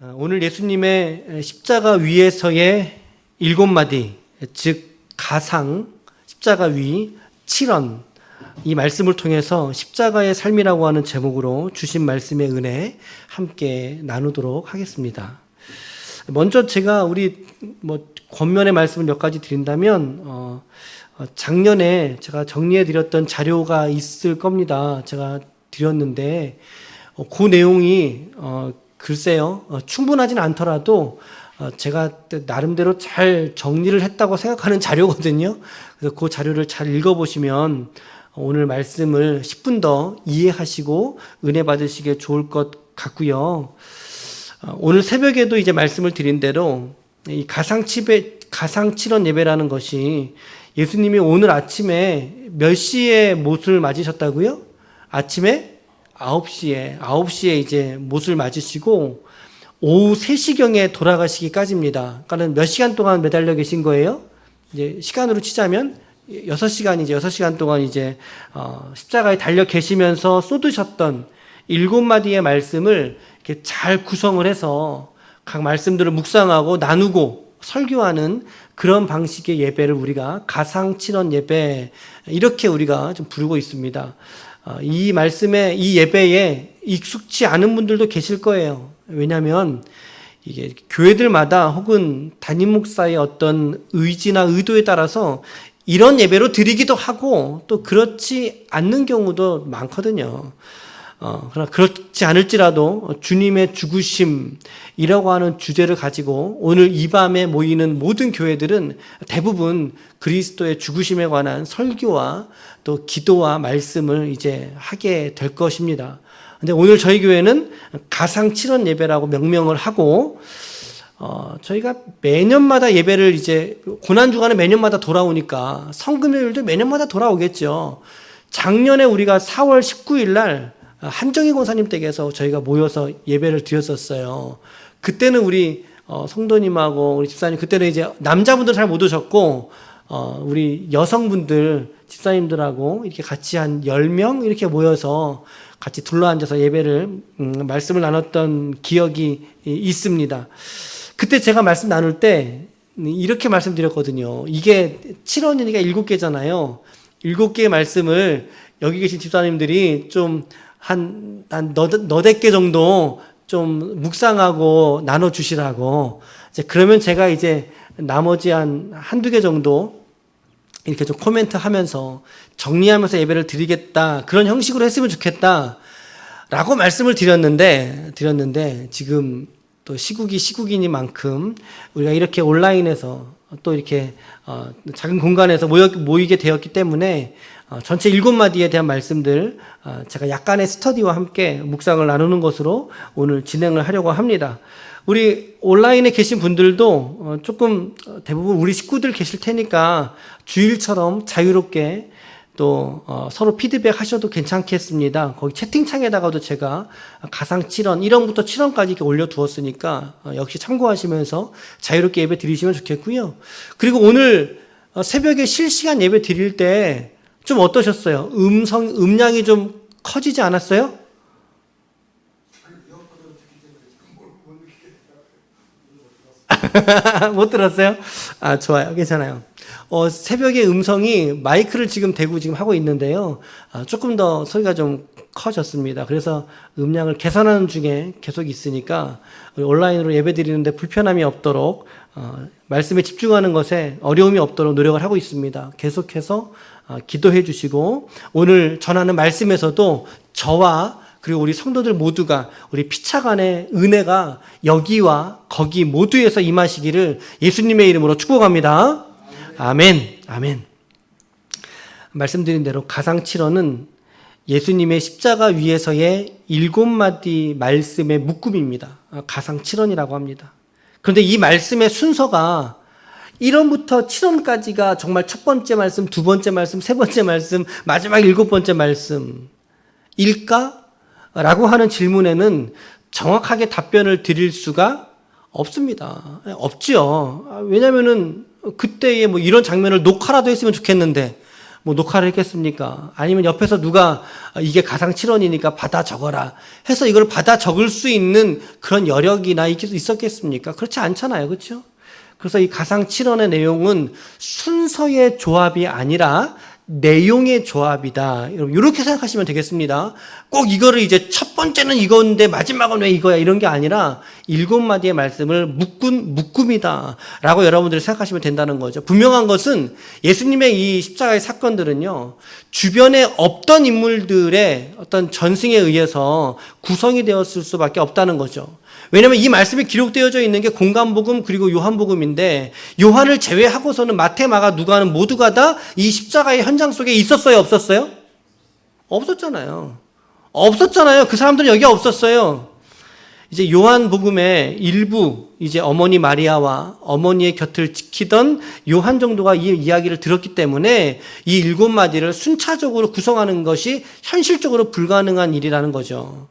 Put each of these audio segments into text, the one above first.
오늘 예수님의 십자가 위에서의 7마디, 즉 가상, 십자가 위, 7언, 이 말씀을 통해서 십자가의 삶이라고 하는 제목으로 주신 말씀의 은혜 함께 나누도록 하겠습니다. 먼저 제가 우리 권면의 말씀을 몇 가지 드린다면 작년에 제가 정리해 드렸던 자료가 있을 겁니다. 제가 드렸는데 그 내용이 글쎄요, 충분하진 않더라도 제가 나름대로 잘 정리를 했다고 생각하는 자료거든요. 그래서 그 자료를 잘 읽어보시면 오늘 말씀을 10분 더 이해하시고 은혜 받으시기에 좋을 것 같고요. 오늘 새벽에도 이제 말씀을 드린 대로 이 가상칠언 예배라는 것이 예수님이 오늘 아침에 몇 시에 못을 맞으셨다고요? 아침에 9시에 이제 못을 맞으시고 오후 3시경에 돌아가시기까지입니다. 그러니까 몇 시간 동안 매달려 계신 거예요? 이제 시간으로 치자면 6시간 동안 이제 십자가에 달려 계시면서 쏟으셨던 7마디의 말씀을 이렇게 잘 구성을 해서 각 말씀들을 묵상하고 나누고 설교하는 그런 방식의 예배를 우리가 가상칠언 예배, 이렇게 우리가 좀 부르고 있습니다. 이 말씀에, 이 예배에 익숙치 않은 분들도 계실 거예요. 왜냐하면 이게 교회들마다 혹은 담임 목사의 어떤 의지나 의도에 따라서 이런 예배로 드리기도 하고 또 그렇지 않는 경우도 많거든요. 그러나 그렇지 않을지라도 주님의 죽으심이라고 하는 주제를 가지고 오늘 이 밤에 모이는 모든 교회들은 대부분 그리스도의 죽으심에 관한 설교와 또 기도와 말씀을 이제 하게 될 것입니다. 근데 오늘 저희 교회는 가상칠언 예배라고 명명을 하고 저희가 매년마다 예배를 이제 고난주간에 매년마다 돌아오니까 성금요일도 매년마다 돌아오겠죠. 작년에 우리가 4월 19일 날 한정희 권사님 댁에서 저희가 모여서 예배를 드렸었어요. 그때는 우리 성도님하고 우리 집사님, 그때는 이제 남자분들 잘 못 오셨고 우리 여성분들 집사님들하고 이렇게 같이 한 10명 이렇게 모여서 같이 둘러앉아서 예배를 말씀을 나눴던 기억이 있습니다. 그때 제가 말씀 나눌 때 이렇게 말씀드렸거든요. 이게 7원이니까 7개잖아요. 7개의 말씀을 여기 계신 집사님들이 좀 한 너댓 개 정도 좀 묵상하고 나눠주시라고. 그러면 제가 이제 나머지 한두 개 정도 이렇게 좀 코멘트 하면서 정리하면서 예배를 드리겠다. 그런 형식으로 했으면 좋겠다. 라고 말씀을 드렸는데 지금 또 시국이니만큼 우리가 이렇게 온라인에서 또 이렇게 작은 공간에서 모이게 되었기 때문에 전체 7마디에 대한 말씀들 제가 약간의 스터디와 함께 묵상을 나누는 것으로 오늘 진행을 하려고 합니다. 우리 온라인에 계신 분들도 조금 대부분 우리 식구들 계실 테니까 주일처럼 자유롭게 또 서로 피드백 하셔도 괜찮겠습니다. 거기 채팅창에다가도 제가 가상 1원부터 7원까지 이렇게 올려두었으니까 역시 참고하시면서 자유롭게 예배 드리시면 좋겠고요. 그리고 오늘 새벽에 실시간 예배 드릴 때 좀 어떠셨어요? 음량이 좀 커지지 않았어요? 못 들었어요? 좋아요. 괜찮아요. 새벽에 음성이 마이크를 지금 대고 지금 하고 있는데요. 조금 더 소리가 좀 커졌습니다. 그래서 음량을 개선하는 중에 계속 있으니까 우리 온라인으로 예배 드리는데 불편함이 없도록 말씀에 집중하는 것에 어려움이 없도록 노력을 하고 있습니다. 계속해서 기도해 주시고 오늘 전하는 말씀에서도 저와 그리고 우리 성도들 모두가 우리 피차간의 은혜가 여기와 거기 모두에서 임하시기를 예수님의 이름으로 축복합니다. 아멘. 아멘. 말씀드린 대로 가상칠언은 예수님의 십자가 위에서의 7마디 말씀의 묶음입니다. 가상칠언이라고 합니다. 그런데 이 말씀의 순서가 1원부터 7원까지가 정말 첫 번째 말씀, 두 번째 말씀, 세 번째 말씀, 마지막 7번째 말씀일까? 라고 하는 질문에는 정확하게 답변을 드릴 수가 없습니다. 없죠. 왜냐면은 그때에 이런 장면을 녹화라도 했으면 좋겠는데 뭐 녹화를 했겠습니까? 아니면 옆에서 누가 이게 가상칠언이니까 받아 적어라 해서 이걸 받아 적을 수 있는 그런 여력이나 있었겠습니까? 그렇지 않잖아요. 그렇죠? 그래서 이 가상칠언의 내용은 순서의 조합이 아니라 내용의 조합이다. 여러분, 이렇게 생각하시면 되겠습니다. 꼭 이거를 이제 첫 번째는 이건데 마지막은 왜 이거야? 이런 게 아니라 7마디의 말씀을 묶음이다. 라고 여러분들이 생각하시면 된다는 거죠. 분명한 것은 예수님의 이 십자가의 사건들은요, 주변에 없던 인물들의 어떤 전승에 의해서 구성이 되었을 수밖에 없다는 거죠. 왜냐하면 이 말씀이 기록되어져 있는 게 공간복음 그리고 요한복음인데, 요한을 제외하고서는 마태, 마가, 누가는 모두가 다 이 십자가의 현장 속에 있었어요, 없었어요? 없었잖아요. 그 사람들은 여기 없었어요. 이제 요한복음의 일부 이제 어머니 마리아와 어머니의 곁을 지키던 요한 정도가 이 이야기를 들었기 때문에 이 7마디를 순차적으로 구성하는 것이 현실적으로 불가능한 일이라는 거죠.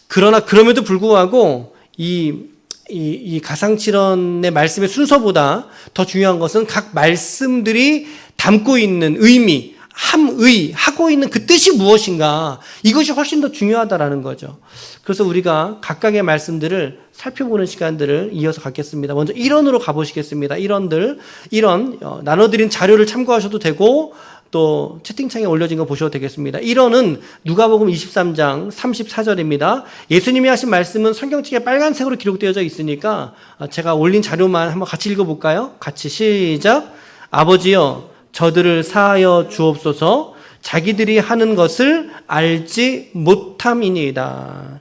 그러나 그럼에도 불구하고 이 가상칠언의 말씀의 순서보다 더 중요한 것은 각 말씀들이 담고 있는 의미, 함의, 하고 있는 그 뜻이 무엇인가, 이것이 훨씬 더 중요하다라는 거죠. 그래서 우리가 각각의 말씀들을 살펴보는 시간들을 이어서 갖겠습니다. 먼저 1원으로 가보시겠습니다. 1원 나눠드린 자료를 참고하셔도 되고 또 채팅창에 올려진 거 보셔도 되겠습니다. 1원은 누가복음 23장 34절입니다. 예수님이 하신 말씀은 성경책에 빨간색으로 기록되어져 있으니까 제가 올린 자료만 한번 같이 읽어볼까요? 같이 시작. 아버지여, 저들을 사하여 주옵소서. 자기들이 하는 것을 알지 못함이니이다.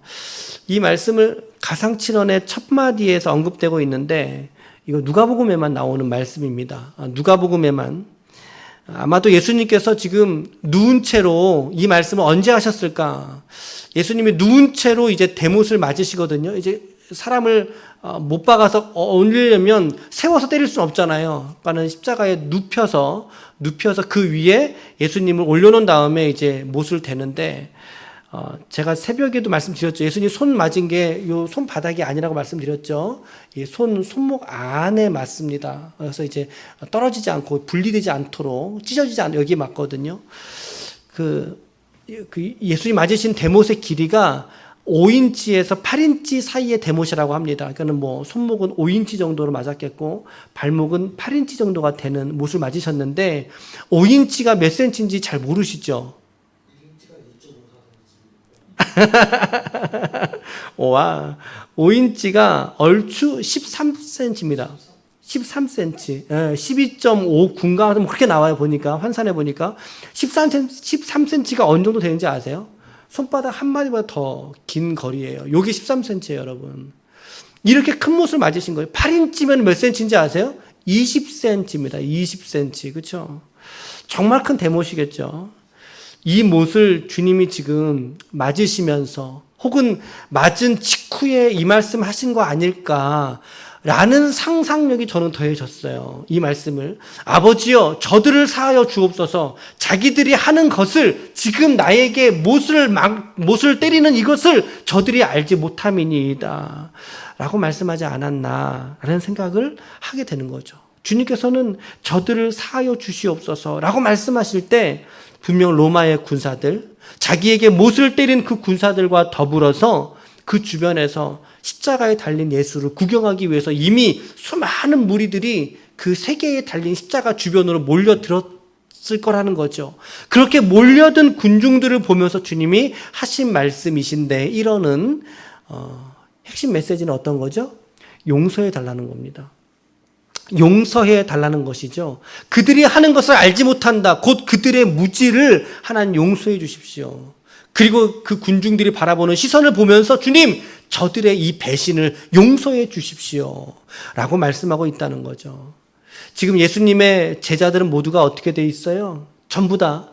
이 말씀을 가상칠언의 첫 마디에서 언급되고 있는데, 이거 누가복음에만 나오는 말씀입니다. 누가복음에만. 아마도 예수님께서 지금 누운 채로 이 말씀을 언제 하셨을까? 예수님이 누운 채로 이제 대못을 맞으시거든요. 이제 사람을 못 박아서 올리려면 세워서 때릴 수는 없잖아요. 그러니까는 십자가에 눕혀서 그 위에 예수님을 올려놓은 다음에 이제 못을 대는데, 제가 새벽에도 말씀드렸죠. 예수님 손 맞은 게 요 손바닥이 아니라고 말씀드렸죠. 이 손목 안에 맞습니다. 그래서 이제 떨어지지 않고 분리되지 않도록 찢어지지 않도록 여기에 맞거든요. 그 예수님 맞으신 대못의 길이가 5인치에서 8인치 사이의 대못이라고 합니다. 그러니까 뭐 손목은 5인치 정도로 맞았겠고 발목은 8인치 정도가 되는 못을 맞으셨는데, 5인치가 몇 센치인지 잘 모르시죠? 와, 5인치가 얼추 13cm입니다. 13cm. 12.5군가 뭐 그렇게 나와요. 보니까 환산해 보니까 13cm가 어느 정도 되는지 아세요? 손바닥 한 마디보다 더 긴 거리예요. 요게 13cm예요, 여러분. 이렇게 큰 못을 맞으신 거예요. 8인치면 몇 cm인지 아세요? 20cm입니다. 20cm. 그렇죠? 정말 큰 대못이겠죠. 이 못을 주님이 지금 맞으시면서 혹은 맞은 직후에 이 말씀 하신 거 아닐까라는 상상력이 저는 더해졌어요. 이 말씀을. 아버지여, 저들을 사하여 주옵소서. 자기들이 하는 것을, 지금 나에게 못을 때리는 이것을 저들이 알지 못함이니이다 라고 말씀하지 않았나라는 생각을 하게 되는 거죠. 주님께서는 저들을 사하여 주시옵소서 라고 말씀하실 때 분명 로마의 군사들, 자기에게 못을 때린 그 군사들과 더불어서 그 주변에서 십자가에 달린 예수를 구경하기 위해서 이미 수많은 무리들이 그 세 개에 달린 십자가 주변으로 몰려들었을 거라는 거죠. 그렇게 몰려든 군중들을 보면서 주님이 하신 말씀이신데, 1어는 핵심 메시지는 어떤 거죠? 용서해 달라는 겁니다. 용서해 달라는 것이죠. 그들이 하는 것을 알지 못한다. 곧 그들의 무지를 하나님 용서해 주십시오. 그리고 그 군중들이 바라보는 시선을 보면서 주님, 저들의 이 배신을 용서해 주십시오 라고 말씀하고 있다는 거죠. 지금 예수님의 제자들은 모두가 어떻게 돼 있어요? 전부 다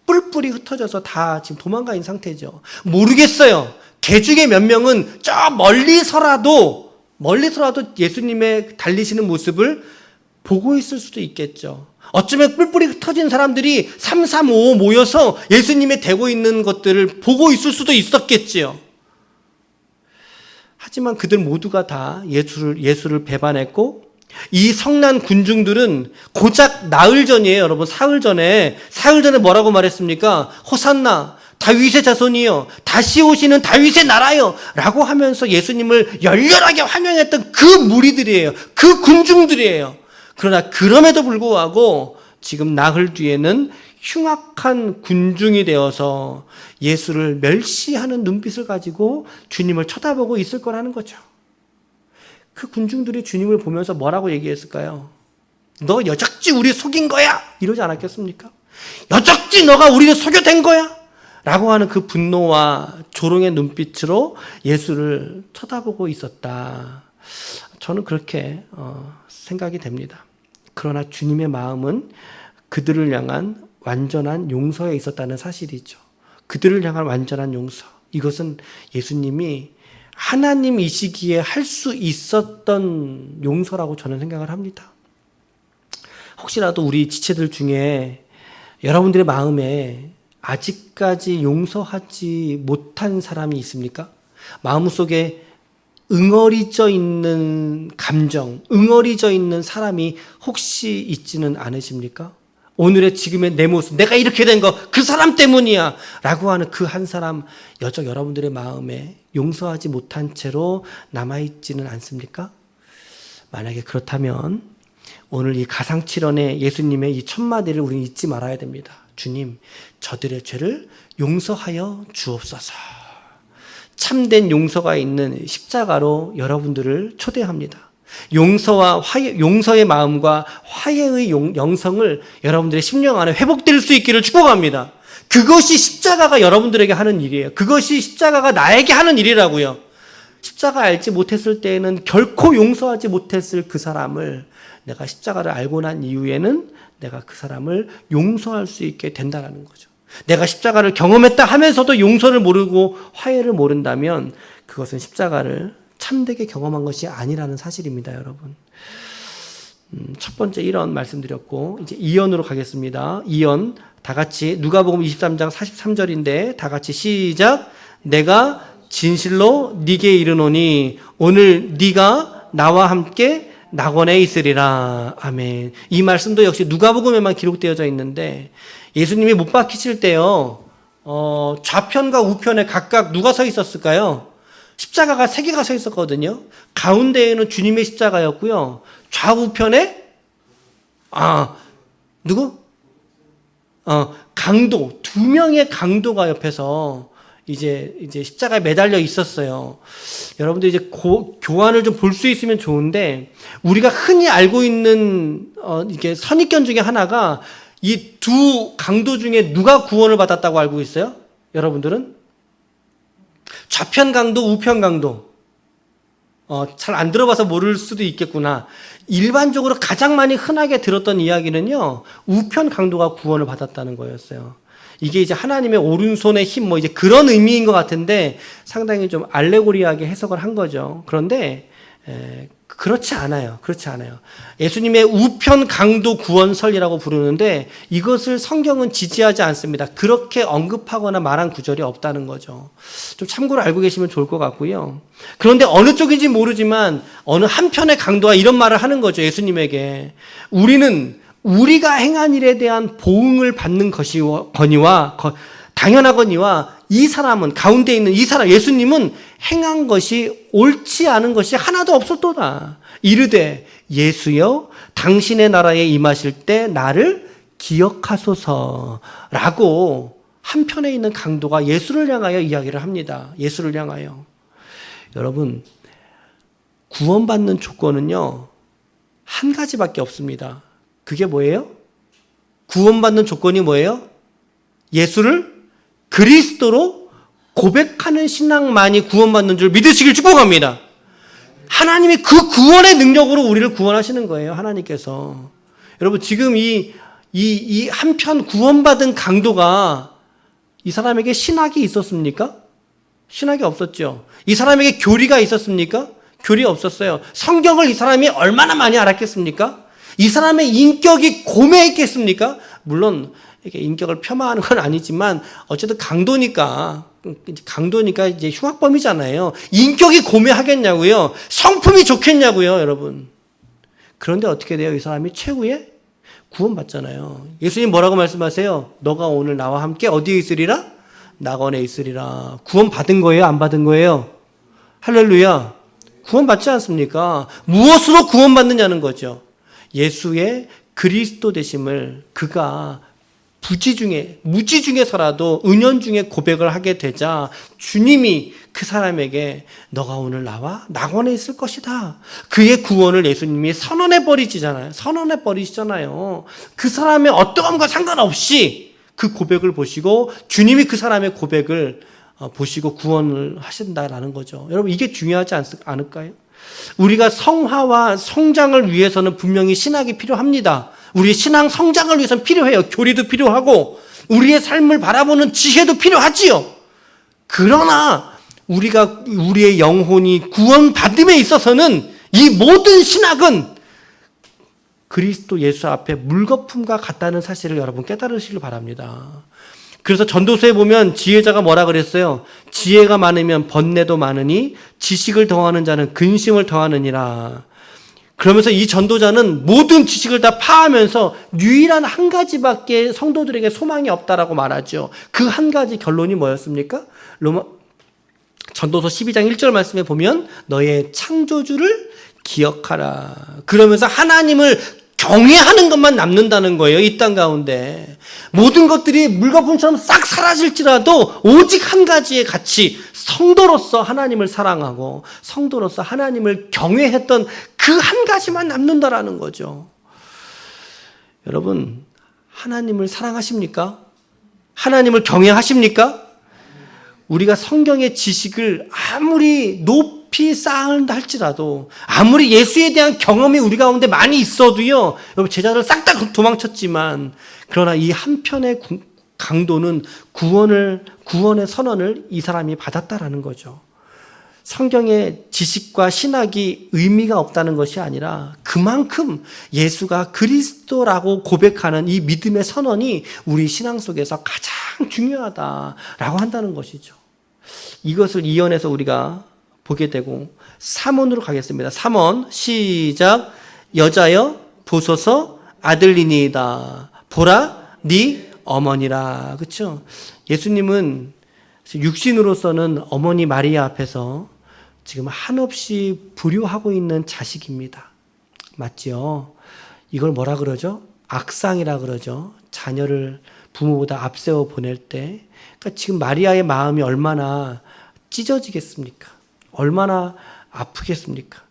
뿔뿔이 흩어져서 다 지금 도망가 있는 상태죠. 모르겠어요. 개 중에 몇 명은 저 멀리서라도 예수님의 달리시는 모습을 보고 있을 수도 있겠죠. 어쩌면 뿔뿔이 흩어진 사람들이 3, 3, 5 모여서 예수님의 대고 있는 것들을 보고 있을 수도 있었겠지요. 하지만 그들 모두가 다 예수를 배반했고 이 성난 군중들은 고작 나흘 전이에요, 여러분. 사흘 전에 뭐라고 말했습니까? 호산나, 다윗의 자손이요, 다시 오시는 다윗의 나라요 라고 하면서 예수님을 열렬하게 환영했던 그 무리들이에요. 그 군중들이에요. 그러나 그럼에도 불구하고 지금 나흘 뒤에는 흉악한 군중이 되어서 예수를 멸시하는 눈빛을 가지고 주님을 쳐다보고 있을 거라는 거죠. 그 군중들이 주님을 보면서 뭐라고 얘기했을까요? 너 여적지 우리 속인 거야! 이러지 않았겠습니까? 여적지 너가 우리를 속여댄 거야! 라고 하는 그 분노와 조롱의 눈빛으로 예수를 쳐다보고 있었다. 저는 그렇게 생각이 됩니다. 그러나 주님의 마음은 그들을 향한 완전한 용서에 있었다는 사실이죠. 그들을 향한 완전한 용서. 이것은 예수님이 하나님이시기에 할 수 있었던 용서라고 저는 생각을 합니다. 혹시라도 우리 지체들 중에 여러분들의 마음에 아직까지 용서하지 못한 사람이 있습니까? 마음속에 응어리져 있는 감정, 응어리져 있는 사람이 혹시 있지는 않으십니까? 오늘의 지금의 내 모습, 내가 이렇게 된 거 그 사람 때문이야 라고 하는 그 한 사람 여적 여러분들의 마음에 용서하지 못한 채로 남아있지는 않습니까? 만약에 그렇다면 오늘 이 가상칠언의 예수님의 이 첫마디를 우리는 잊지 말아야 됩니다. 주님, 저들의 죄를 용서하여 주옵소서. 참된 용서가 있는 십자가로 여러분들을 초대합니다. 용서의 마음과 화해의 영성을 여러분들의 심령 안에 회복될 수 있기를 축복합니다. 그것이 십자가가 여러분들에게 하는 일이에요. 그것이 십자가가 나에게 하는 일이라고요. 십자가 알지 못했을 때에는 결코 용서하지 못했을 그 사람을 내가 십자가를 알고 난 이후에는 내가 그 사람을 용서할 수 있게 된다는 거죠. 내가 십자가를 경험했다 하면서도 용서를 모르고 화해를 모른다면 그것은 십자가를 참되게 경험한 것이 아니라는 사실입니다, 여러분. 첫 번째 1원 말씀드렸고 이제 2원으로 가겠습니다. 2원 다 같이 누가복음 23장 43절인데 다 같이 시작. 내가 진실로 네게 이르노니 오늘 네가 나와 함께 낙원에 있으리라. 아멘. 이 말씀도 역시 누가복음에만 기록되어져 있는데 예수님이 못 박히실 때요. 좌편과 우편에 각각 누가 서 있었을까요? 십자가가 3개가 서 있었거든요. 가운데에는 주님의 십자가였고요. 좌우편에 누구? 강도 2명의 강도가 옆에서 이제 십자가에 매달려 있었어요. 여러분들 이제 교환을 좀 볼 수 있으면 좋은데 우리가 흔히 알고 있는 이게 선입견 중에 하나가 이 두 강도 중에 누가 구원을 받았다고 알고 있어요? 여러분들은? 좌편 강도, 우편 강도. 잘 안 들어봐서 모를 수도 있겠구나. 일반적으로 가장 많이 흔하게 들었던 이야기는요, 우편 강도가 구원을 받았다는 거였어요. 이게 이제 하나님의 오른손의 힘, 이제 그런 의미인 것 같은데 상당히 좀 알레고리하게 해석을 한 거죠. 그런데, 그렇지 않아요. 그렇지 않아요. 예수님의 우편 강도 구원설이라고 부르는데 이것을 성경은 지지하지 않습니다. 그렇게 언급하거나 말한 구절이 없다는 거죠. 좀 참고로 알고 계시면 좋을 것 같고요. 그런데 어느 쪽인지 모르지만 어느 한편의 강도가 이런 말을 하는 거죠. 예수님에게. 우리는 우리가 행한 일에 대한 보응을 받는 것이거니와 당연하거니와 이 사람은 가운데 있는 이 사람 예수님은 행한 것이 옳지 않은 것이 하나도 없었도다. 이르되 예수여 당신의 나라에 임하실 때 나를 기억하소서라고 한편에 있는 강도가 예수를 향하여 이야기를 합니다. 예수를 향하여. 여러분, 구원받는 조건은요 한 가지밖에 없습니다. 그게 뭐예요? 구원받는 조건이 뭐예요? 예수를 그리스도로 고백하는 신앙만이 구원받는 줄 믿으시길 축복합니다. 하나님이 그 구원의 능력으로 우리를 구원하시는 거예요. 하나님께서. 여러분 지금 이 한편 구원받은 강도가 이 사람에게 신학이 있었습니까? 신학이 없었죠. 이 사람에게 교리가 있었습니까? 교리 없었어요. 성경을 이 사람이 얼마나 많이 알았겠습니까? 이 사람의 인격이 고매했겠습니까? 물론 이렇게 인격을 폄하하는 건 아니지만 어쨌든 강도니까 이제 흉악범이잖아요. 인격이 고매하겠냐고요? 성품이 좋겠냐고요, 여러분? 그런데 어떻게 돼요? 이 사람이 최후의 구원받잖아요. 예수님 뭐라고 말씀하세요? 너가 오늘 나와 함께 어디에 있으리라? 낙원에 있으리라. 구원받은 거예요? 안 받은 거예요? 할렐루야. 구원받지 않습니까? 무엇으로 구원받느냐는 거죠. 예수의 그리스도 되심을 그가 무지 중에서라도 은연중에 고백을 하게 되자 주님이 그 사람에게 너가 오늘 나와 낙원에 있을 것이다. 그의 구원을 예수님이 선언해 버리시잖아요. 그 사람의 어떠함과 상관없이 그 고백을 보시고 주님이 그 사람의 고백을 보시고 구원을 하신다라는 거죠. 여러분 이게 중요하지 않을까요? 우리가 성화와 성장을 위해서는 분명히 신학이 필요합니다. 우리의 신앙 성장을 위해서는 필요해요. 교리도 필요하고 우리의 삶을 바라보는 지혜도 필요하지요. 그러나 우리의 영혼이 구원받음에 있어서는 이 모든 신학은 그리스도 예수 앞에 물거품과 같다는 사실을 여러분 깨달으시길 바랍니다. 그래서 전도서에 보면 지혜자가 뭐라 그랬어요? 지혜가 많으면 번뇌도 많으니 지식을 더하는 자는 근심을 더하느니라. 그러면서 이 전도자는 모든 지식을 다 파하면서 유일한 한 가지밖에 성도들에게 소망이 없다라고 말하죠. 그 한 가지 결론이 뭐였습니까? 전도서 12장 1절 말씀에 보면 너의 창조주를 기억하라. 그러면서 하나님을 경외하는 것만 남는다는 거예요. 이 땅 가운데. 모든 것들이 물거품처럼 싹 사라질지라도 오직 한 가지의 가치, 성도로서 하나님을 사랑하고 성도로서 하나님을 경외했던 그 한 가지만 남는다라는 거죠. 여러분, 하나님을 사랑하십니까? 하나님을 경외하십니까? 우리가 성경의 지식을 아무리 높이 쌓은다 할지라도 아무리 예수에 대한 경험이 우리 가운데 많이 있어도요. 여러분 제자들 싹 다 도망쳤지만 그러나 이 한편의 강도는 구원의 선언을 이 사람이 받았다라는 거죠. 성경의 지식과 신학이 의미가 없다는 것이 아니라 그만큼 예수가 그리스도라고 고백하는 이 믿음의 선언이 우리 신앙 속에서 가장 중요하다라고 한다는 것이죠. 이것을 이언해서 우리가 보게 되고 3원으로 가겠습니다. 3원 시작. 여자여 보소서 아들이니이다. 보라 네 어머니라. 그렇죠? 예수님은 육신으로서는 어머니 마리아 앞에서 지금 한없이 불효하고 있는 자식입니다. 맞죠? 이걸 뭐라 그러죠? 악상이라 그러죠. 자녀를 부모보다 앞세워 보낼 때. 그러니까 지금 마리아의 마음이 얼마나 찢어지겠습니까? 얼마나 아프겠습니까?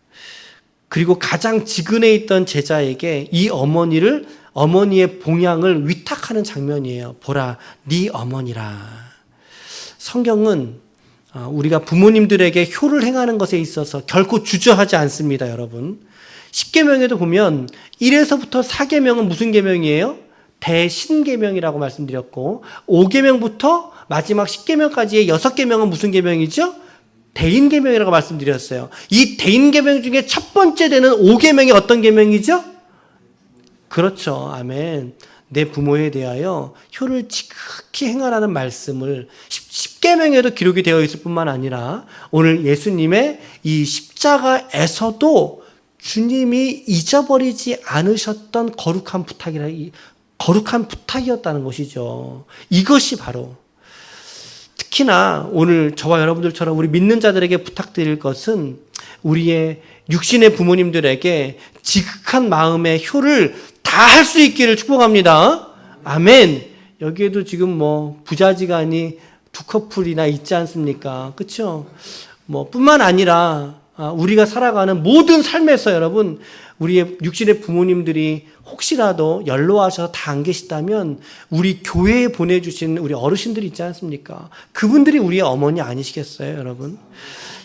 그리고 가장 지근에 있던 제자에게 이 어머니의 봉양을 위탁하는 장면이에요. 보라, 네 어머니라. 성경은 우리가 부모님들에게 효를 행하는 것에 있어서 결코 주저하지 않습니다, 여러분. 10계명에도 보면 1에서부터 4계명은 무슨 계명이에요? 대신계명이라고 말씀드렸고 5계명부터 마지막 10계명까지의 6계명은 무슨 계명이죠? 대인계명이라고 말씀드렸어요. 이 대인계명 중에 첫 번째 되는 5계명이 어떤 계명이죠? 그렇죠. 아멘. 내 부모에 대하여 효를 지극히 행하라는 말씀을 10계명에도 기록이 되어 있을 뿐만 아니라 오늘 예수님의 이 십자가에서도 주님이 잊어버리지 않으셨던 거룩한 부탁이었다는 것이죠. 이것이 바로 특히나 오늘 저와 여러분들처럼 우리 믿는 자들에게 부탁드릴 것은 우리의 육신의 부모님들에게 지극한 마음의 효를 다 할 수 있기를 축복합니다. 아멘. 여기에도 지금 부자지간이 2커플이나 있지 않습니까? 그렇죠? 뿐만 아니라 우리가 살아가는 모든 삶에서 여러분 우리의 육신의 부모님들이 혹시라도 연로하셔서 다 안 계시다면 우리 교회에 보내주신 우리 어르신들이 있지 않습니까? 그분들이 우리의 어머니 아니시겠어요, 여러분?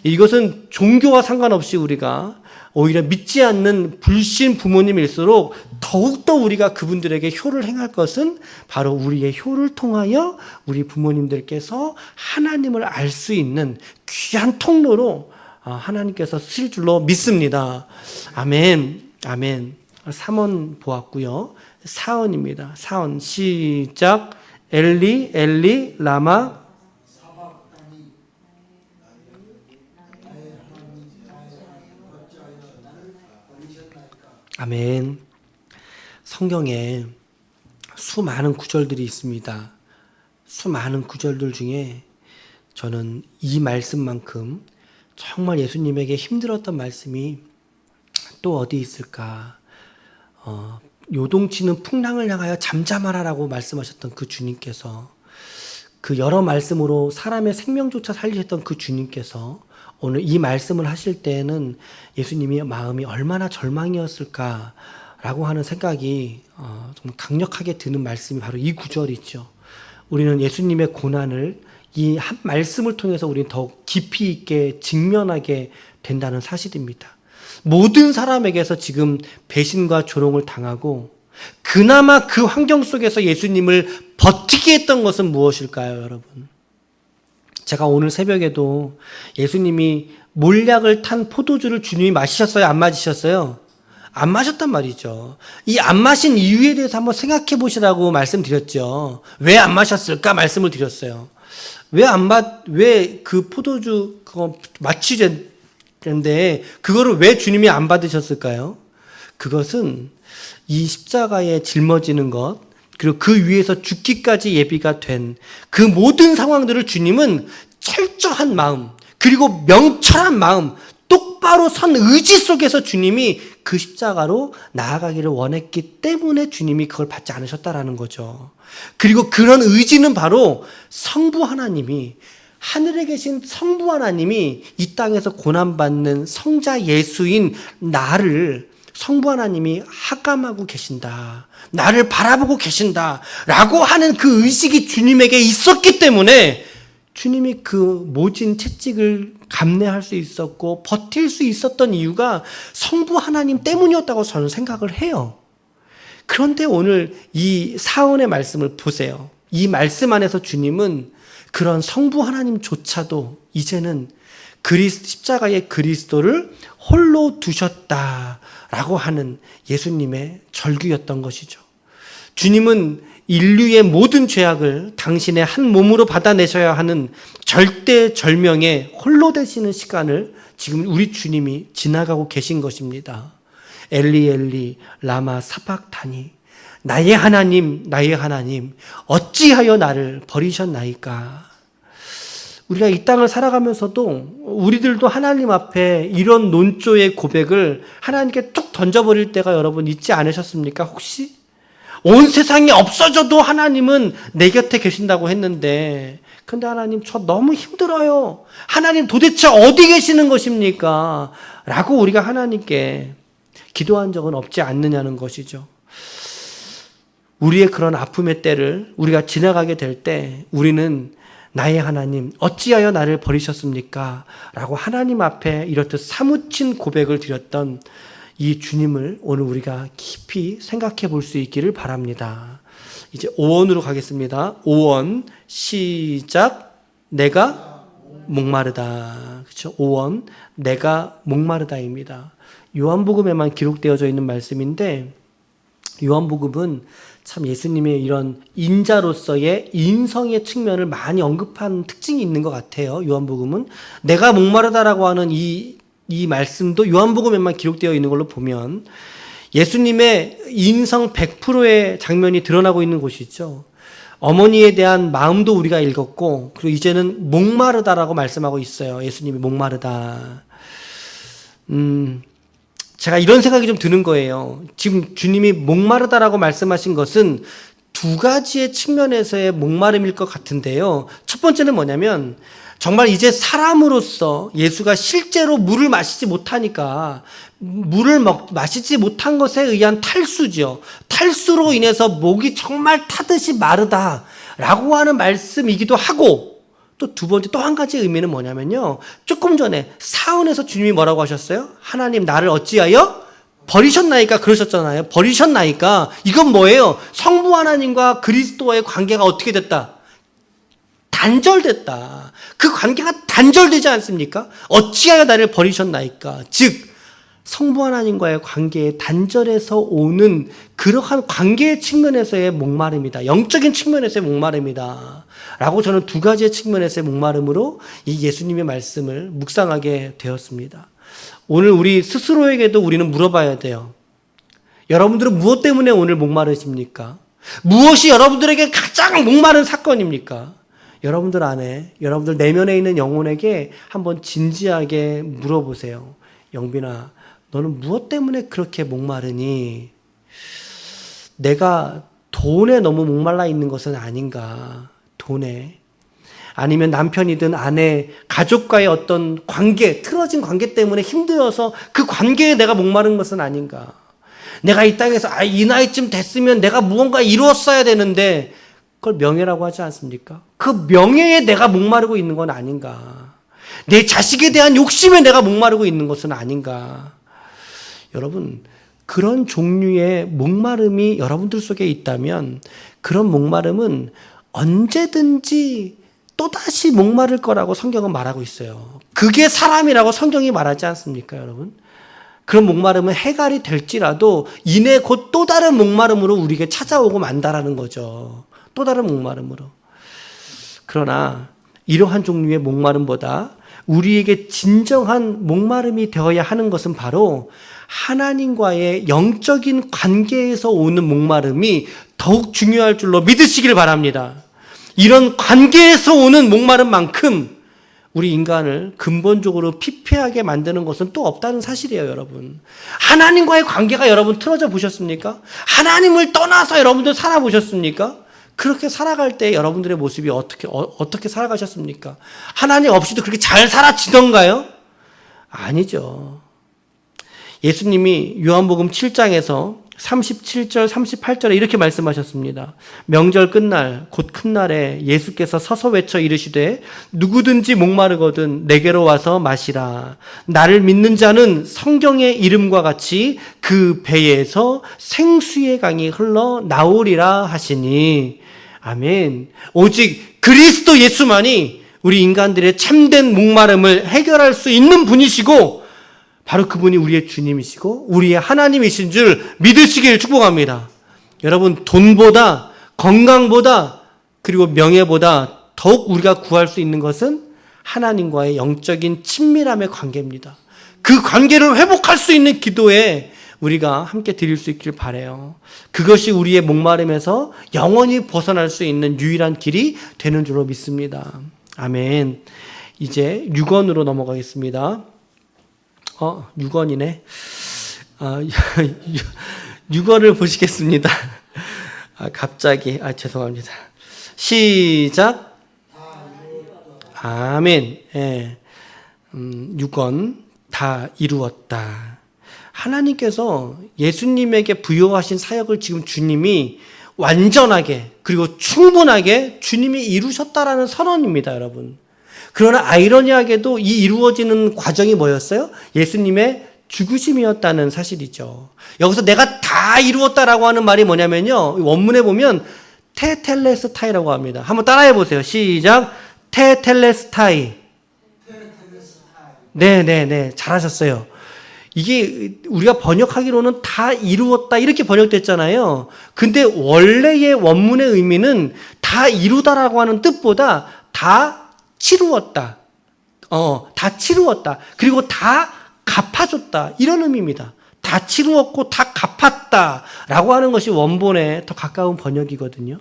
이것은 종교와 상관없이 우리가 오히려 믿지 않는 불신 부모님일수록 더욱더 우리가 그분들에게 효를 행할 것은 바로 우리의 효를 통하여 우리 부모님들께서 하나님을 알 수 있는 귀한 통로로 하나님께서 쓰실 줄로 믿습니다. 아멘. 아멘. 3원 보았고요. 4원입니다. 4원 시작. 엘리 엘리 라마 아멘. 성경에 수많은 구절들이 있습니다. 수많은 구절들 중에 저는 이 말씀만큼 정말 예수님에게 힘들었던 말씀이 또 어디 있을까? 요동치는 풍랑을 향하여 잠잠하라라고 말씀하셨던 그 주님께서, 그 여러 말씀으로 사람의 생명조차 살리셨던 그 주님께서 오늘 이 말씀을 하실 때에는 예수님의 마음이 얼마나 절망이었을까라고 하는 생각이 정말 강력하게 드는 말씀이 바로 이 구절이죠. 우리는 예수님의 고난을 이 한 말씀을 통해서 우리는 더욱 깊이 있게 직면하게 된다는 사실입니다. 모든 사람에게서 지금 배신과 조롱을 당하고 그나마 그 환경 속에서 예수님을 버티게 했던 것은 무엇일까요, 여러분? 제가 오늘 새벽에도 예수님이 몰약을 탄 포도주를 주님이 마시셨어요? 안 마시셨어요? 안 마셨단 말이죠. 이 안 마신 이유에 대해서 한번 생각해 보시라고 말씀드렸죠. 왜 안 마셨을까 말씀을 드렸어요. 왜 그 포도주 그거 마치는데 그거를 왜 주님이 안 받으셨을까요? 그것은 이 십자가에 짊어지는 것, 그리고 그 위에서 죽기까지 예비가 된 그 모든 상황들을 주님은 철저한 마음, 그리고 명철한 마음, 똑바로 선 의지 속에서 주님이 그 십자가로 나아가기를 원했기 때문에 주님이 그걸 받지 않으셨다라는 거죠. 그리고 그런 의지는 바로 성부 하나님이, 하늘에 계신 성부 하나님이 이 땅에서 고난받는 성자 예수인 나를 성부 하나님이 학감하고 계신다, 나를 바라보고 계신다 라고 하는 그 의식이 주님에게 있었기 때문에 주님이 그 모진 채찍을 감내할 수 있었고 버틸 수 있었던 이유가 성부 하나님 때문이었다고 저는 생각을 해요. 그런데 오늘 이 사언의 말씀을 보세요. 이 말씀 안에서 주님은 그런 성부 하나님조차도 이제는 십자가의 그리스도를 홀로 두셨다라고 하는 예수님의 절규였던 것이죠. 주님은 인류의 모든 죄악을 당신의 한 몸으로 받아내셔야 하는 절대절명의 홀로 되시는 시간을 지금 우리 주님이 지나가고 계신 것입니다. 엘리 엘리 라마 사박다니, 나의 하나님 나의 하나님 어찌하여 나를 버리셨나이까. 우리가 이 땅을 살아가면서도 우리들도 하나님 앞에 이런 논조의 고백을 하나님께 툭 던져버릴 때가 여러분 있지 않으셨습니까? 혹시? 온 세상이 없어져도 하나님은 내 곁에 계신다고 했는데, 근데 하나님 저 너무 힘들어요. 하나님 도대체 어디 계시는 것입니까? 라고 우리가 하나님께 기도한 적은 없지 않느냐는 것이죠. 우리의 그런 아픔의 때를 우리가 지나가게 될 때 우리는 나의 하나님 어찌하여 나를 버리셨습니까? 라고 하나님 앞에 이렇듯 사무친 고백을 드렸던 이 주님을 오늘 우리가 깊이 생각해 볼 수 있기를 바랍니다. 이제 5원으로 가겠습니다. 5원 시작. 내가 목마르다. 그렇죠? 5원 내가 목마르다입니다. 요한복음에만 기록되어져 있는 말씀인데, 요한복음은 참 예수님의 이런 인자로서의 인성의 측면을 많이 언급한 특징이 있는 것 같아요. 요한복음은 내가 목마르다라고 하는 이 말씀도 요한복음에만 기록되어 있는 걸로 보면 예수님의 인성 100%의 장면이 드러나고 있는 곳이죠. 어머니에 대한 마음도 우리가 읽었고, 그리고 이제는 목마르다라고 말씀하고 있어요. 예수님이 목마르다. 제가 이런 생각이 좀 드는 거예요. 지금 주님이 목마르다라고 말씀하신 것은 두 가지의 측면에서의 목마름일 것 같은데요. 첫 번째는 뭐냐면 정말 이제 사람으로서 예수가 실제로 물을 마시지 못하니까 물을 마시지 못한 것에 의한 탈수죠. 탈수로 인해서 목이 정말 타듯이 마르다라고 하는 말씀이기도 하고, 또 두 번째 또 한 가지 의미는 뭐냐면요. 조금 전에 사언에서 주님이 뭐라고 하셨어요? 하나님 나를 어찌하여 버리셨나이까 그러셨잖아요. 버리셨나이까 이건 뭐예요? 성부 하나님과 그리스도와의 관계가 어떻게 됐다? 단절됐다. 그 관계가 단절되지 않습니까? 어찌하여 나를 버리셨나이까. 즉 성부 하나님과의 관계의 단절에서 오는 그러한 관계의 측면에서의 목마름이다. 영적인 측면에서의 목마름이다. 라고 저는 두 가지의 측면에서의 목마름으로 이 예수님의 말씀을 묵상하게 되었습니다. 오늘 우리 스스로에게도 우리는 물어봐야 돼요. 여러분들은 무엇 때문에 오늘 목마르십니까? 무엇이 여러분들에게 가장 목마른 사건입니까? 여러분들 안에, 여러분들 내면에 있는 영혼에게 한번 진지하게 물어보세요. 영빈아, 너는 무엇 때문에 그렇게 목마르니? 내가 돈에 너무 목말라 있는 것은 아닌가? 돈에. 아니면 남편이든 아내, 가족과의 어떤 관계, 틀어진 관계 때문에 힘들어서 그 관계에 내가 목마른 것은 아닌가? 내가 이 땅에서 이 나이쯤 됐으면 내가 무언가 이루었어야 되는데 그걸 명예라고 하지 않습니까? 그 명예에 내가 목마르고 있는 건 아닌가? 내 자식에 대한 욕심에 내가 목마르고 있는 것은 아닌가? 여러분, 그런 종류의 목마름이 여러분들 속에 있다면 그런 목마름은 언제든지 또다시 목마를 거라고 성경은 말하고 있어요. 그게 사람이라고 성경이 말하지 않습니까, 여러분? 그런 목마름은 해갈이 될지라도 이내 곧 또 다른 목마름으로 우리에게 찾아오고 만다라는 거죠. 또 다른 목마름으로. 그러나 이러한 종류의 목마름보다 우리에게 진정한 목마름이 되어야 하는 것은 바로 하나님과의 영적인 관계에서 오는 목마름이 더욱 중요할 줄로 믿으시길 바랍니다. 이런 관계에서 오는 목마름만큼 우리 인간을 근본적으로 피폐하게 만드는 것은 또 없다는 사실이에요, 여러분. 하나님과의 관계가 여러분 틀어져 보셨습니까? 하나님을 떠나서 여러분들 살아보셨습니까? 그렇게 살아갈 때 여러분들의 모습이 어떻게 살아가셨습니까? 하나님 없이도 그렇게 잘 살아지던가요? 아니죠. 예수님이 요한복음 7장에서 37절, 38절에 이렇게 말씀하셨습니다. 명절 끝날, 곧 큰 날에 예수께서 서서 외쳐 이르시되 누구든지 목마르거든 내게로 와서 마시라. 나를 믿는 자는 성경의 이름과 같이 그 배에서 생수의 강이 흘러 나오리라 하시니. 아멘. 오직 그리스도 예수만이 우리 인간들의 참된 목마름을 해결할 수 있는 분이시고 바로 그분이 우리의 주님이시고 우리의 하나님이신 줄 믿으시길 축복합니다. 여러분, 돈보다 건강보다 그리고 명예보다 더욱 우리가 구할 수 있는 것은 하나님과의 영적인 친밀함의 관계입니다. 그 관계를 회복할 수 있는 기도에 우리가 함께 드릴 수 있길 바라요. 그것이 우리의 목마름에서 영원히 벗어날 수 있는 유일한 길이 되는 줄로 믿습니다. 아멘. 이제 6권으로 넘어가겠습니다. 6권이네. 6권을 보시겠습니다. 갑자기, 죄송합니다. 시작. 아멘. 예. 6권 다 이루었다. 하나님께서 예수님에게 부여하신 사역을 지금 주님이 완전하게 그리고 충분하게 주님이 이루셨다라는 선언입니다, 여러분. 그러나 아이러니하게도 이 이루어지는 과정이 뭐였어요? 예수님의 죽으심이었다는 사실이죠. 여기서 내가 다 이루었다라고 하는 말이 뭐냐면요. 원문에 보면 테텔레스타이라고 합니다. 한번 따라해 보세요. 시작. 테텔레스타이. 네. 잘하셨어요. 이게 우리가 번역하기로는 다 이루었다 이렇게 번역됐잖아요. 근데 원래의 원문의 의미는 다 이루다라고 하는 뜻보다 다 치루었다. 다 치루었다. 그리고 다 갚아줬다. 이런 의미입니다. 다 치루었고 다 갚았다. 라고 하는 것이 원본에 더 가까운 번역이거든요.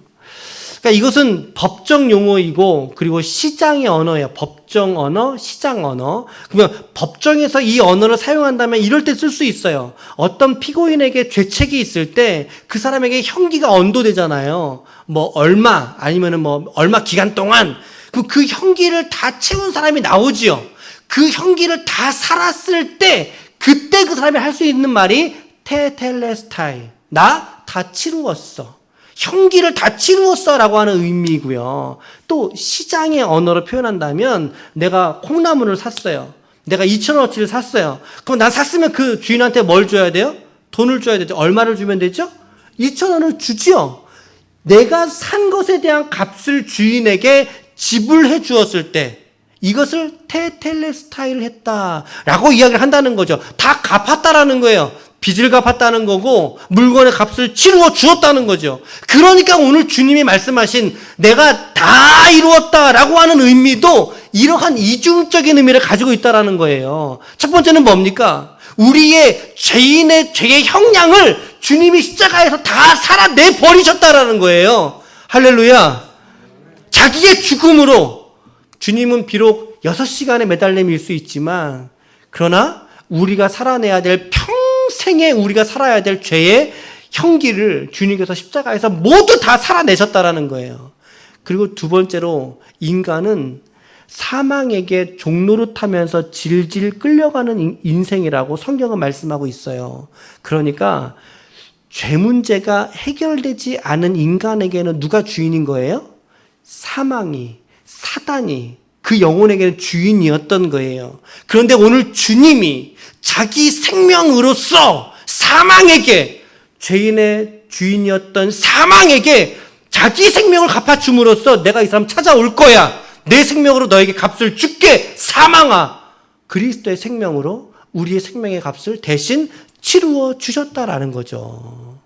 그러니까 이것은 법정 용어이고 그리고 시장의 언어예요. 법정 언어, 시장 언어. 그러면 법정에서 이 언어를 사용한다면 이럴 때 쓸 수 있어요. 어떤 피고인에게 죄책이 있을 때 그 사람에게 형기가 언도되잖아요. 뭐 얼마 아니면은 뭐 얼마 기간 동안 그 형기를 다 채운 사람이 나오지요. 그 형기를 다 살았을 때 그때 그 사람이 할 수 있는 말이 테텔레스타이. 나 다 치루었어. 형기를 다 치루었어 라고 하는 의미이고요. 또 시장의 언어로 표현한다면 내가 콩나물을 샀어요. 내가 2,000원어치를 샀어요. 그럼 난 샀으면 그 주인한테 뭘 줘야 돼요? 돈을 줘야 되죠. 얼마를 주면 되죠? 2,000원을 주지요. 내가 산 것에 대한 값을 주인에게 지불해 주었을 때 이것을 테텔레스타이를 했다라고 이야기를 한다는 거죠. 다 갚았다라는 거예요. 빚을 갚았다는 거고 물건의 값을 치루어 주었다는 거죠. 그러니까 오늘 주님이 말씀하신 내가 다 이루었다라고 하는 의미도 이러한 이중적인 의미를 가지고 있다라는 거예요. 첫 번째는 뭡니까? 우리의 죄인의 죄의 형량을 주님이 십자가에서 다 살아내 버리셨다라는 거예요. 할렐루야. 자기의 죽음으로 주님은 비록 6시간의 매달림일 수 있지만 그러나 우리가 살아내야 될 평생에 우리가 살아야 될 죄의 형기를 주님께서 십자가에서 모두 다 살아내셨다라는 거예요. 그리고 두 번째로 인간은 사망에게 종노릇하면서 질질 끌려가는 인생이라고 성경은 말씀하고 있어요. 그러니까 죄 문제가 해결되지 않은 인간에게는 누가 주인인 거예요? 사망이, 사단이 그 영혼에게는 주인이었던 거예요. 그런데 오늘 주님이 자기 생명으로서 사망에게, 죄인의 주인이었던 사망에게 자기 생명을 갚아줌으로써 내가 이 사람 찾아올 거야. 내 생명으로 너에게 값을 줄게. 사망아. 그리스도의 생명으로 우리의 생명의 값을 대신 치루어 주셨다라는 거죠.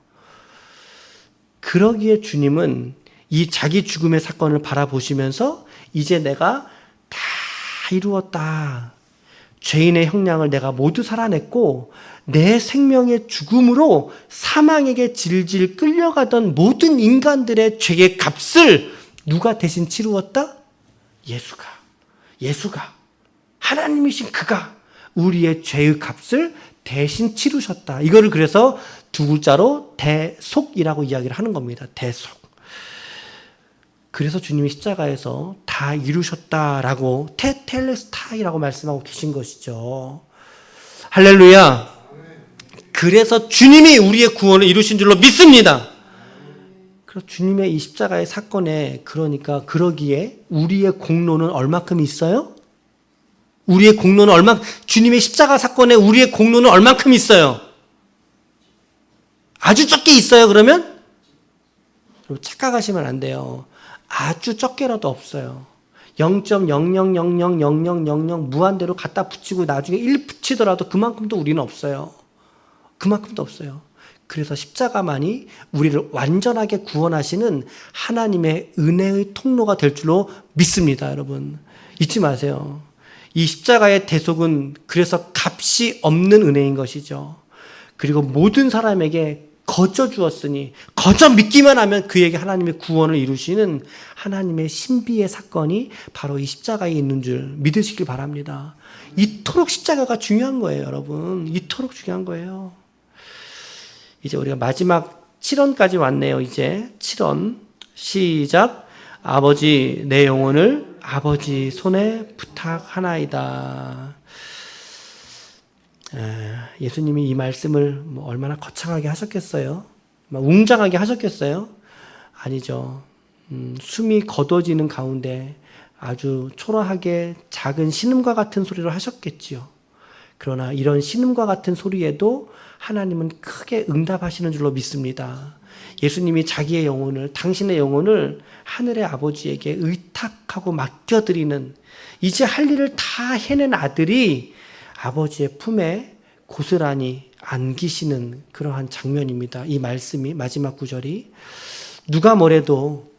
그러기에 주님은 이 자기 죽음의 사건을 바라보시면서 이제 내가 다 이루었다. 죄인의 형량을 내가 모두 살아냈고 내 생명의 죽음으로 사망에게 질질 끌려가던 모든 인간들의 죄의 값을 누가 대신 치루었다? 예수가 하나님이신 그가 우리의 죄의 값을 대신 치르셨다. 이거를 그래서 두 글자로 대속이라고 이야기를 하는 겁니다. 대속. 그래서 주님이 십자가에서 다 이루셨다라고 테텔레스타이라고 말씀하고 계신 것이죠. 할렐루야. 그래서 주님이 우리의 구원을 이루신 줄로 믿습니다. 그래서 주님의 이 십자가의 사건에 그러니까 그러기에 우리의 공로는 얼마큼 있어요? 우리의 공로는 주님의 십자가 사건에 우리의 공로는 얼마큼 있어요? 아주 적게 있어요, 그러면? 착각하시면 안 돼요. 아주 적게라도 없어요. 0.00000000 무한대로 갖다 붙이고 나중에 1 붙이더라도 그만큼도 우리는 없어요. 그만큼도 없어요. 그래서 십자가만이 우리를 완전하게 구원하시는 하나님의 은혜의 통로가 될 줄로 믿습니다, 여러분. 잊지 마세요. 이 십자가의 대속은 그래서 값이 없는 은혜인 것이죠. 그리고 모든 사람에게 거저 주었으니 거저 믿기만 하면 그에게 하나님의 구원을 이루시는 하나님의 신비의 사건이 바로 이 십자가에 있는 줄 믿으시길 바랍니다. 이토록 십자가가 중요한 거예요, 여러분. 이토록 중요한 거예요. 이제 우리가 마지막 7원까지 왔네요. 이제 7원 시작. 아버지 내 영혼을 아버지 손에 부탁하나이다. 예수님이 이 말씀을 얼마나 거창하게 하셨겠어요? 웅장하게 하셨겠어요? 아니죠. 숨이 거둬지는 가운데 아주 초라하게 작은 신음과 같은 소리를 하셨겠지요. 그러나 이런 신음과 같은 소리에도 하나님은 크게 응답하시는 줄로 믿습니다. 예수님이 자기의 영혼을, 당신의 영혼을 하늘의 아버지에게 의탁하고 맡겨드리는, 이제 할 일을 다 해낸 아들이 아버지의 품에 고스란히 안기시는 그러한 장면입니다. 이 말씀이, 마지막 구절이. 누가 뭐래도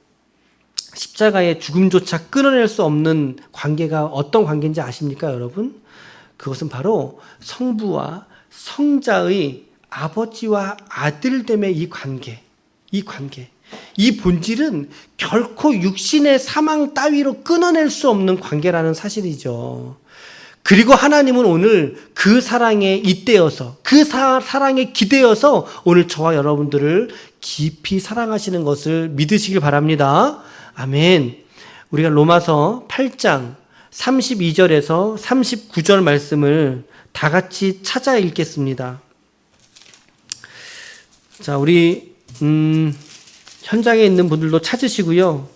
십자가의 죽음조차 끊어낼 수 없는 관계가 어떤 관계인지 아십니까, 여러분? 그것은 바로 성부와 성자의 아버지와 아들됨의 이 관계. 이 본질은 결코 육신의 사망 따위로 끊어낼 수 없는 관계라는 사실이죠. 그리고 하나님은 오늘 그 사랑에 잇대어서, 그 사랑에 기대어서 오늘 저와 여러분들을 깊이 사랑하시는 것을 믿으시길 바랍니다. 아멘. 우리가 로마서 8장 32절에서 39절 말씀을 다 같이 찾아 읽겠습니다. 자, 우리 현장에 있는 분들도 찾으시고요.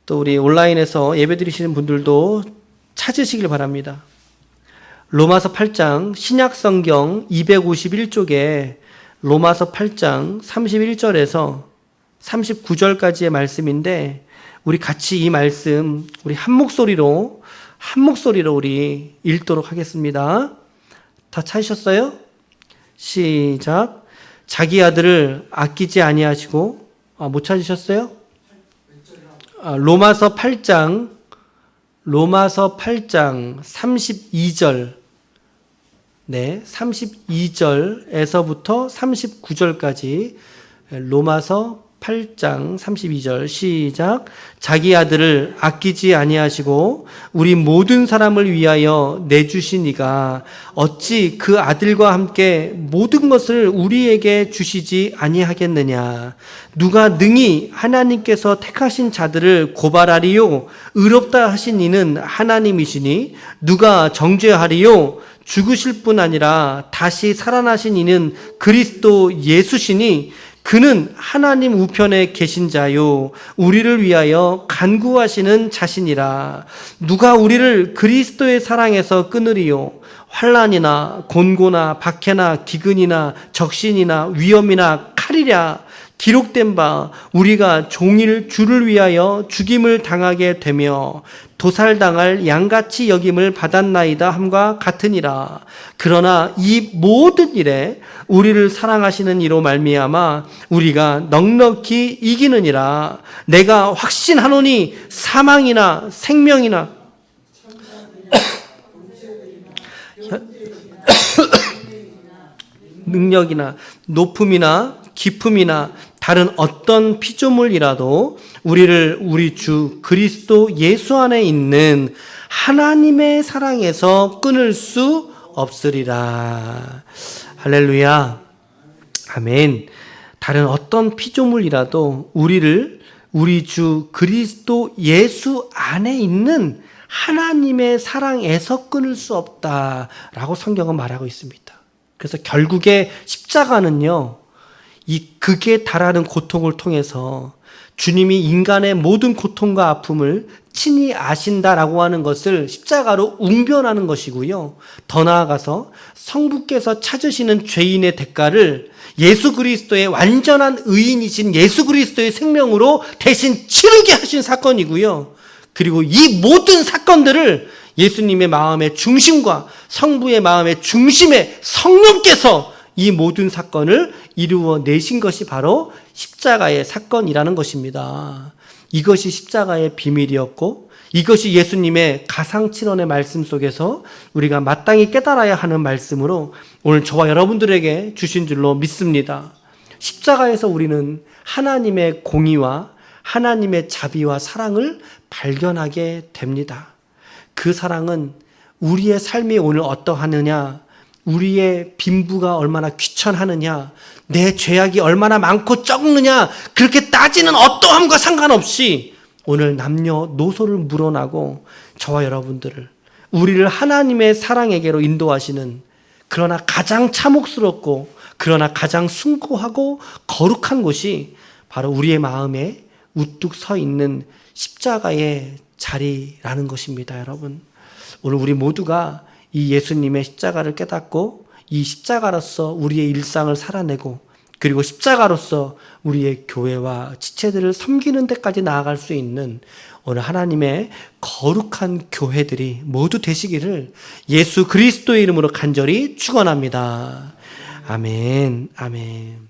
또 우리 온라인에서 예배드리시는 분들도 찾으시길 바랍니다. 로마서 8장 신약성경 251쪽에 로마서 8장 31절에서 39절까지의 말씀인데 우리 같이 이 말씀 우리 한 목소리로 우리 읽도록 하겠습니다. 다 찾으셨어요? 시작. 자기 아들을 아끼지 아니하시고 못 찾으셨어요? 로마서 8장 32절 네, 32절에서부터 39절까지 로마서 8장 32절 시작. 자기 아들을 아끼지 아니하시고 우리 모든 사람을 위하여 내주신 이가 어찌 그 아들과 함께 모든 것을 우리에게 주시지 아니하겠느냐. 누가 능히 하나님께서 택하신 자들을 고발하리요. 의롭다 하신 이는 하나님이시니 누가 정죄하리요. 죽으실 뿐 아니라 다시 살아나신 이는 그리스도 예수시니 그는 하나님 우편에 계신 자요 우리를 위하여 간구하시는 자신이라. 누가 우리를 그리스도의 사랑에서 끊으리요. 환난이나 곤고나 박해나 기근이나 적신이나 위험이나 칼이랴. 기록된 바 우리가 종일 주를 위하여 죽임을 당하게 되며 도살당할 양같이 여김을 받았나이다 함과 같으니라. 그러나 이 모든 일에 우리를 사랑하시는 이로 말미암아 우리가 넉넉히 이기느니라. 내가 확신하노니 사망이나 생명이나 능력이나 높음이나 깊음이나 다른 어떤 피조물이라도 우리를 우리 주 그리스도 예수 안에 있는 하나님의 사랑에서 끊을 수 없으리라. 할렐루야. 아멘. 다른 어떤 피조물이라도 우리를 우리 주 그리스도 예수 안에 있는 하나님의 사랑에서 끊을 수 없다라고 성경은 말하고 있습니다. 그래서 결국에 십자가는요, 이 극에 달하는 고통을 통해서 주님이 인간의 모든 고통과 아픔을 친히 아신다라고 하는 것을 십자가로 웅변하는 것이고요. 더 나아가서 성부께서 찾으시는 죄인의 대가를 예수 그리스도의 완전한 의인이신 예수 그리스도의 생명으로 대신 치르게 하신 사건이고요. 그리고 이 모든 사건들을 예수님의 마음의 중심과 성부의 마음의 중심에 성령께서 이 모든 사건을 이루어 내신 것이 바로 십자가의 사건이라는 것입니다. 이것이 십자가의 비밀이었고 이것이 예수님의 가상칠언의 말씀 속에서 우리가 마땅히 깨달아야 하는 말씀으로 오늘 저와 여러분들에게 주신 줄로 믿습니다. 십자가에서 우리는 하나님의 공의와 하나님의 자비와 사랑을 발견하게 됩니다. 그 사랑은 우리의 삶이 오늘 어떠하느냐, 우리의 빈부가 얼마나 귀천하느냐, 내 죄악이 얼마나 많고 적느냐, 그렇게 따지는 어떠함과 상관없이 오늘 남녀노소를 물어나고 저와 여러분들을 우리를 하나님의 사랑에게로 인도하시는, 그러나 가장 참혹스럽고 그러나 가장 숭고하고 거룩한 곳이 바로 우리의 마음에 우뚝 서 있는 십자가의 자리라는 것입니다. 여러분, 오늘 우리 모두가 이 예수님의 십자가를 깨닫고 이 십자가로서 우리의 일상을 살아내고 그리고 십자가로서 우리의 교회와 지체들을 섬기는 데까지 나아갈 수 있는 오늘 하나님의 거룩한 교회들이 모두 되시기를 예수 그리스도의 이름으로 간절히 축원합니다. 아멘, 아멘.